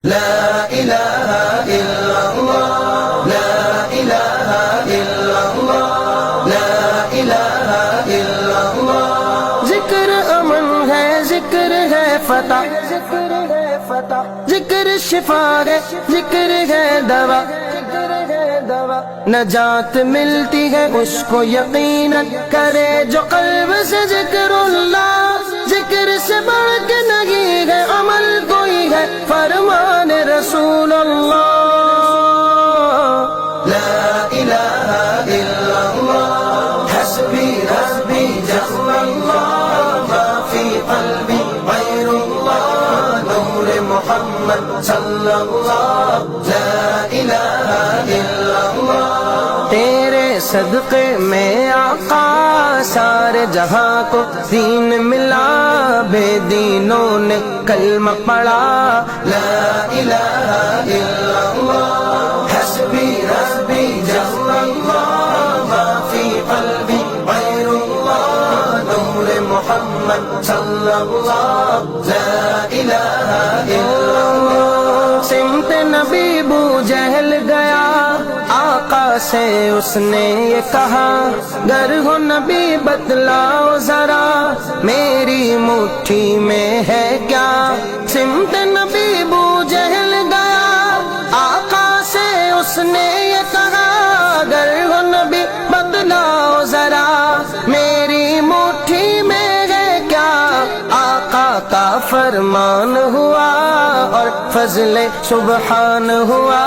لا الہ الا اللہ، لا الہ الا اللہ، لا الہ الا اللہ۔ ذکر امن ہے، ذکر ہے فتح، ذکر ہے فتح، ذکر شفا ہے، ذکر ہے دوا، نجات ملتی ہے اس کو یقیناً کرے جو قلب سے ذکر اللہ۔ ذکر سے بڑھ کے نہیں ہے عمل کوئی ہے، فرمان رسول اللہ۔ لا الہ الا اللہ، حسبی حسبی جل اللہ، ما فی قلبی غیر اللہ، نور محمد صلی اللہ۔ لا الہ الا اللہ، تیرے صدقے میں آقا سارے جہاں کو دین ملا، بے دینوں نے کلمہ پڑھا۔ لا الہ الا اللہ، حسبی حسبی جل اللہ، ما فی قلبی غیر اللہ، نور محمد صلی اللہ۔ لا الہ الا اللہ، سمت نبی بو جہل گیا، آقا سے اس نے یہ کہا، گر ہو نبی بتلاؤ ذرا، میری مٹھی میں ہے کیا۔ سمت نبی بو جہل گیا، آقا سے اس نے یہ کہا، گر ہو نبی بتلاؤ ذرا، میری مٹھی میں ہے کیا۔ آقا کا فرمان ہوا اور فضل سبحان ہوا،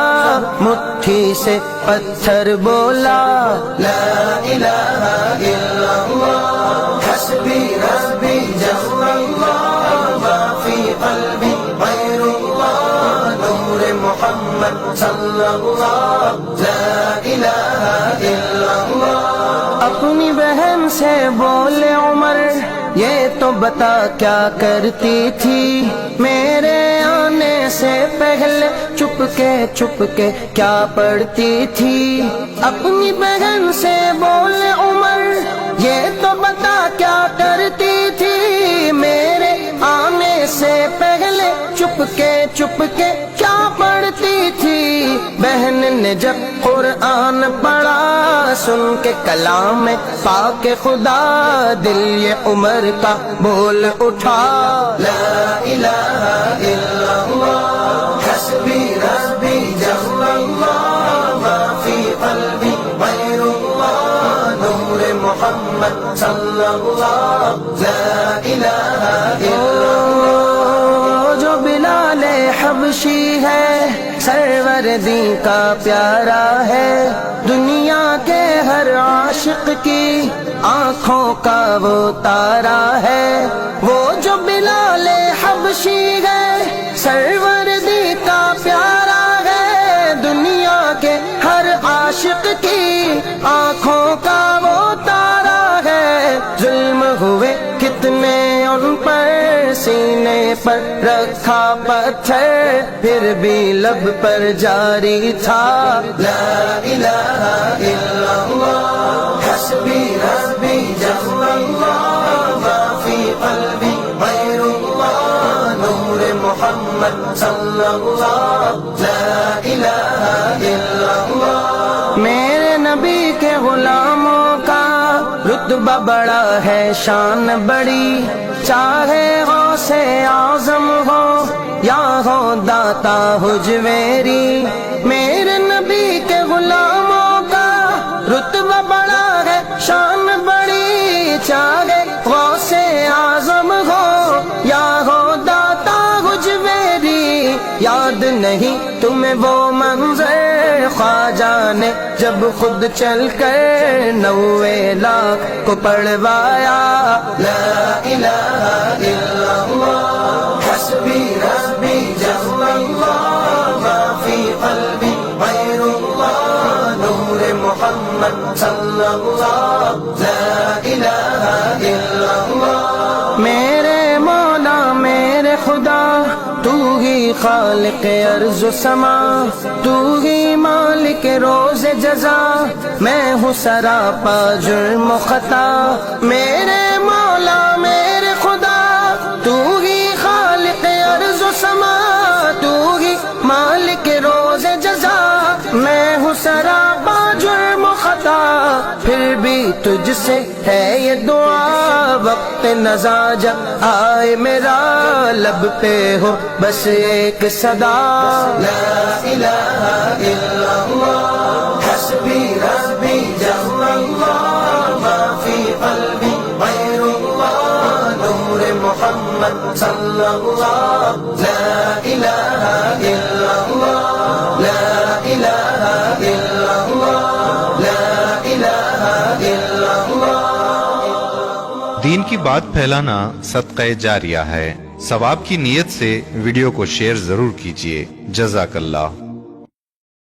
مٹھی سے پتھر بولا۔ لا الہ الا اللہ، حسبی حسبی جل اللہ، ما فی قلبی غیر اللہ، نور محمد صلی اللہ۔ لا الہ الا اللہ، اپنی بہن سے بولے عمر، یہ تو بتا کیا کرتی تھی، میرے آنے سے پہلے چپ کے کیا پڑھتی تھی۔ اپنی بہن سے بولے عمر، یہ تو بتا کیا کرتی تھی، میرے آنے سے پہلے چپ کے کیا پڑھتی تھی۔ بہن نے جب قرآن پڑھا، سن کے کلام پاک خدا، دل یہ عمر کا بول اٹھا۔ لا الہ الا اللہ، حسبی حسبی جل اللہ، ما فی قلبی غیر اللہ، نور محمد صلی اللہ۔ لا الہ الا اللہ، جو بلال حبشی ہے، سروردی کا پیارا ہے، دنیا کے ہر عاشق کی آنکھوں کا وہ تارا ہے۔ وہ جو بلال حبشی ہے، سروردی کا پیارا ہے، دنیا کے ہر عاشق کی آنکھوں کا وہ تارا ہے۔ ظلم ہوئے کتنے ان پر، سینے پر رکھا پتھر، پھر بھی لب پر جاری تھا۔ لا الہ الا اللہ، حسبی حسبی جل اللہ، ما فی قلبی غیر اللہ، نور محمد صلی اللہ۔ لا الہ الا اللہ، میرے نبی کے غلاموں کا رتبہ بڑا ہے، شان بڑی، چاہے غوث اعظم ہو یا ہو داتا حجویری، میرے نبی کے غلاموں کا رتبہ بڑا ہے، شان بڑی، چاہے غوث اعظم ہو یا ہو داتا حجویری۔ یاد نہیں تمہیں وہ منظر، خواجہ نے جب خود چل کر 90 لاکھ کو پڑھوایا۔ لا الہ الا اللہ، حسبی حسبی جل اللہ، ما فی قلبی غیر اللہ، نور محمد صلی اللہ۔ لا الہ الا اللہ، میرے مولا میرے خدا، تو ہی خالق ارض و سما، تو ہی مالک روز جزا، میں ہوں سراپا جرم و خطا، میرے مولا میرے خدا، تو ہی خالق ارض و سما، تو ہی تجھ سے ہے یہ دعا، وقت نزا جب آئے میرا لب پہ ہو بس ایک صدا، لا الہ الا اللہ حسبی ربی جل اللہ ما فی قلبی غیر اللہ نور محمد صلی اللہ، لا الہ الا اللہ لا الہ الا اللہ لا الہ الا اللہ۔ دین کی بات پھیلانا صدقہ جاریہ ہے، ثواب کی نیت سے ویڈیو کو شیئر ضرور کیجیے۔ جزاک اللہ۔